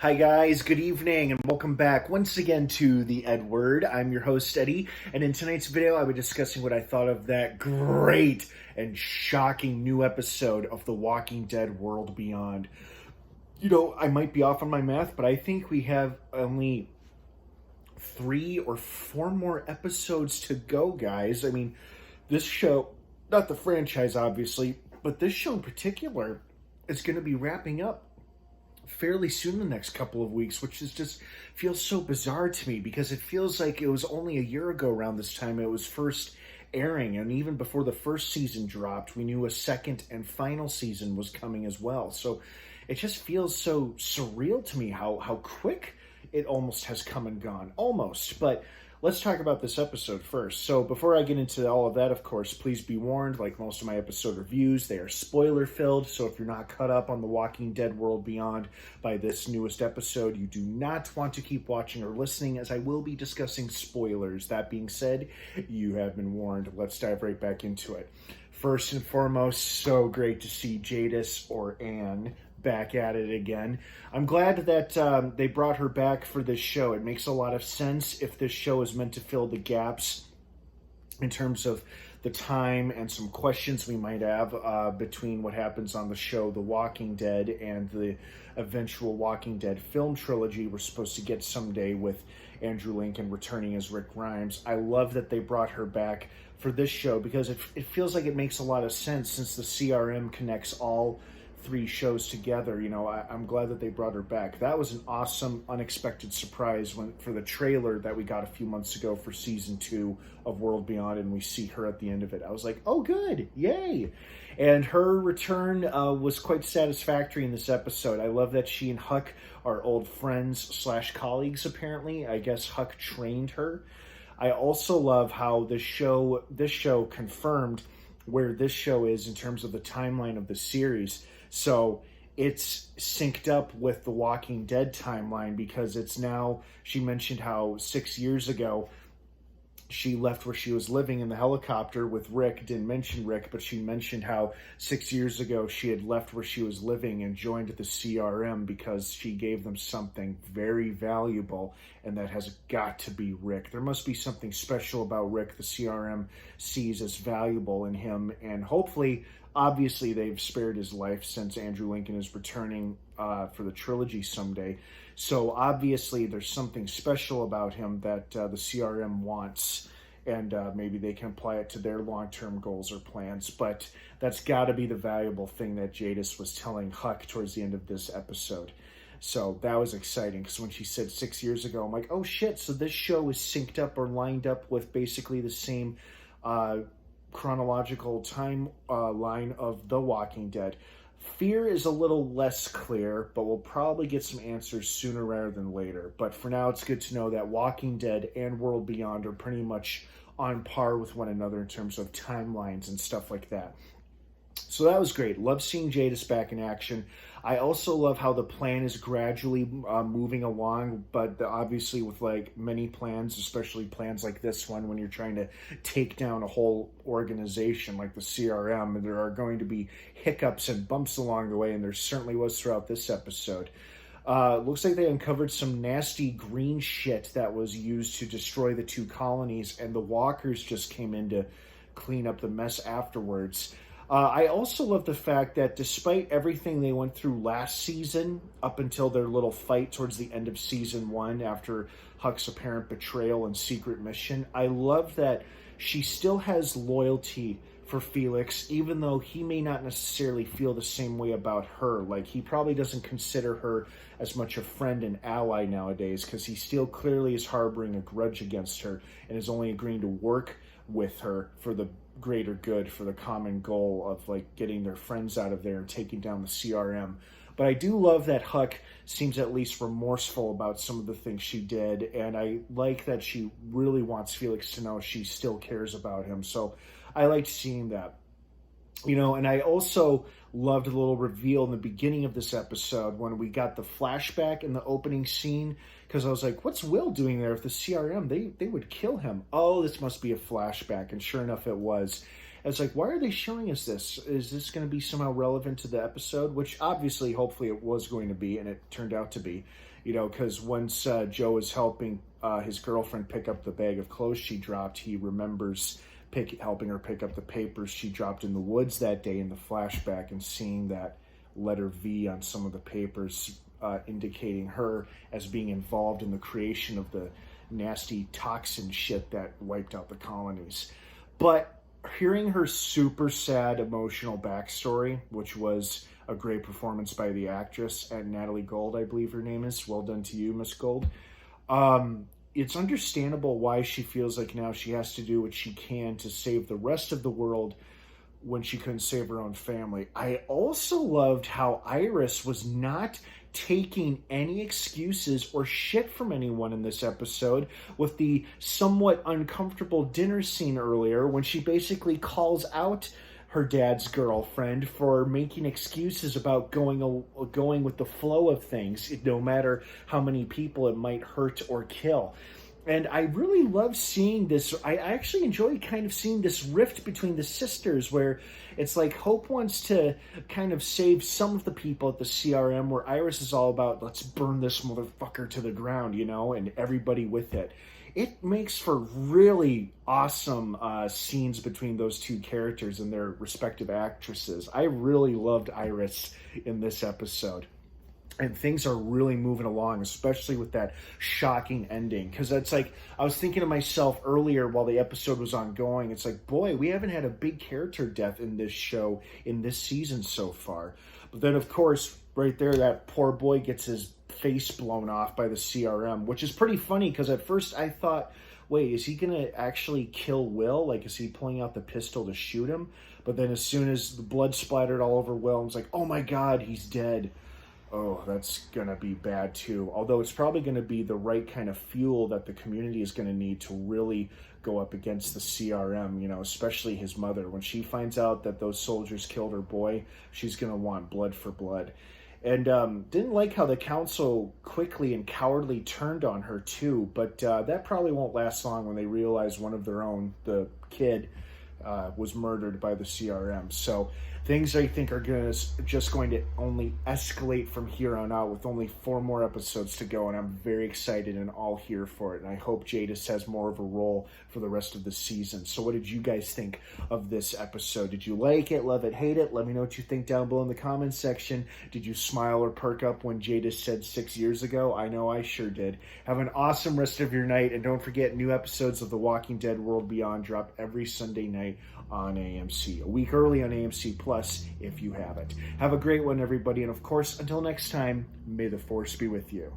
Hi guys, good evening and welcome back once again to the EdWord. I'm your host Eddie, and in tonight's video I'll be discussing what I thought of that great and shocking new episode of The Walking Dead World Beyond. I might be off on my math, but I think we have only 3 or 4 more episodes to go, guys. I mean, this show, not the franchise obviously, but this show in particular is going to be wrapping up fairly soon in the next couple of weeks, which is just feels so bizarre to me because it feels like it was only a year ago around this time it was first airing, and even before the first season dropped, we knew a second and final season was coming as well. So it just feels so surreal to me how quick it almost has come and gone. Almost. But let's talk about this episode first. So before I get into all of that, of course, please be warned, like most of my episode reviews, they are spoiler-filled. So if you're not caught up on The Walking Dead World Beyond by this newest episode, you do not want to keep watching or listening, as I will be discussing spoilers. That being said, you have been warned. Let's dive right back into it. First and foremost, so great to see Jadis, or Anne, back at it again. I'm glad that they brought her back for this show. It makes a lot of sense if this show is meant to fill the gaps in terms of the time and some questions we might have between what happens on the show The Walking Dead and the eventual Walking Dead film trilogy we're supposed to get someday with Andrew Lincoln returning as Rick Grimes. I love that they brought her back for this show because it feels like it makes a lot of sense since the CRM connects all 3 shows together. I'm glad that they brought her back. That was an awesome, unexpected surprise for the trailer that we got a few months ago for season 2 of World Beyond, and we see her at the end of it. I was like, oh good, yay. And her return was quite satisfactory in this episode. I love that she and Huck are old friends / colleagues, apparently. I guess Huck trained her. I also love how this show confirmed where this show is in terms of the timeline of the series. So it's synced up with the Walking Dead timeline because it's now, she mentioned how 6 years ago she left where she was living in the helicopter with Rick. Didn't mention Rick, but she mentioned how 6 years ago she had left where she was living and joined the CRM because she gave them something very valuable, and that has got to be Rick. There must be something special about Rick the CRM sees as valuable in him, and hopefully, obviously, they've spared his life since Andrew Lincoln is returning for the trilogy someday. So obviously there's something special about him that the CRM wants, and maybe they can apply it to their long-term goals or plans. But that's got to be the valuable thing that Jadis was telling Huck towards the end of this episode. So that was exciting because when she said 6 years ago, I'm like, oh shit, so this show is synced up or lined up with basically the same chronological time line of The Walking Dead. Fear is a little less clear, but we'll probably get some answers sooner rather than later. But for now, it's good to know that Walking Dead and World Beyond are pretty much on par with one another in terms of timelines and stuff like that. So that was great. Love seeing Jadis back in action. I also love how the plan is gradually moving along, but obviously with like many plans, especially plans like this one, when you're trying to take down a whole organization like the CRM, there are going to be hiccups and bumps along the way, and there certainly was throughout this episode. Looks like they uncovered some nasty green shit that was used to destroy the 2 colonies, and the walkers just came in to clean up the mess afterwards. I also love the fact that despite everything they went through last season, up until their little fight towards the end of season 1 after Huck's apparent betrayal and secret mission, I love that she still has loyalty for Felix, even though he may not necessarily feel the same way about her. Like, he probably doesn't consider her as much a friend and ally nowadays because he still clearly is harboring a grudge against her and is only agreeing to work with her for the greater good, for the common goal of like getting their friends out of there and taking down the CRM. But I do love that Huck seems at least remorseful about some of the things she did, and I like that she really wants Felix to know she still cares about him. So I liked seeing that. And I also loved the little reveal in the beginning of this episode when we got the flashback in the opening scene, because I was like, what's Will doing there with the CRM? They would kill him. Oh, this must be a flashback. And sure enough, it was. I was like, why are they showing us this? Is this going to be somehow relevant to the episode? Which obviously, hopefully it was going to be, and it turned out to be, because once Joe is helping his girlfriend pick up the bag of clothes she dropped, he remembers helping her pick up the papers she dropped in the woods that day in the flashback, and seeing that letter V on some of the papers, indicating her as being involved in the creation of the nasty toxin shit that wiped out the colonies. But hearing her super sad emotional backstory, which was a great performance by the actress, and Natalie Gold, I believe her name is. Well done to you, Miss Gold. It's understandable why she feels like now she has to do what she can to save the rest of the world when she couldn't save her own family. I also loved how Iris was not taking any excuses or shit from anyone in this episode, with the somewhat uncomfortable dinner scene earlier when she basically calls out her dad's girlfriend for making excuses about going with the flow of things, no matter how many people it might hurt or kill. And I really love seeing this. I actually enjoy kind of seeing this rift between the sisters, where it's like Hope wants to kind of save some of the people at the CRM, where Iris is all about, let's burn this motherfucker to the ground, and everybody with it. It makes for really awesome scenes between those two characters and their respective actresses. I really loved Iris in this episode. And things are really moving along, especially with that shocking ending. Because it's like, I was thinking to myself earlier while the episode was ongoing, it's like, boy, we haven't had a big character death in this show, in this season so far. But then, of course, right there, that poor boy gets his face blown off by the CRM, which is pretty funny, because at first I thought, wait, is he going to actually kill Will? Like, is he pulling out the pistol to shoot him? But then as soon as the blood splattered all over Will, I was like, oh my God, he's dead. Oh, that's going to be bad too. Although it's probably going to be the right kind of fuel that the community is going to need to really go up against the CRM, especially his mother. When she finds out that those soldiers killed her boy, she's going to want blood for blood. And didn't like how the council quickly and cowardly turned on her too, but that probably won't last long when they realize one of their own, the kid, was murdered by the CRM. So things, I think, are just going to only escalate from here on out, with only 4 more episodes to go, and I'm very excited and all here for it. And I hope Jadis has more of a role for the rest of the season. So what did you guys think of this episode? Did you like it, love it, hate it? Let me know what you think down below in the comments section. Did you smile or perk up when Jadis said 6 years ago? I know I sure did. Have an awesome rest of your night, and don't forget, new episodes of The Walking Dead World Beyond drop every Sunday night on AMC. A week early on AMC Plus if you have it. Have a great one, everybody, and of course, until next time, may the Force be with you.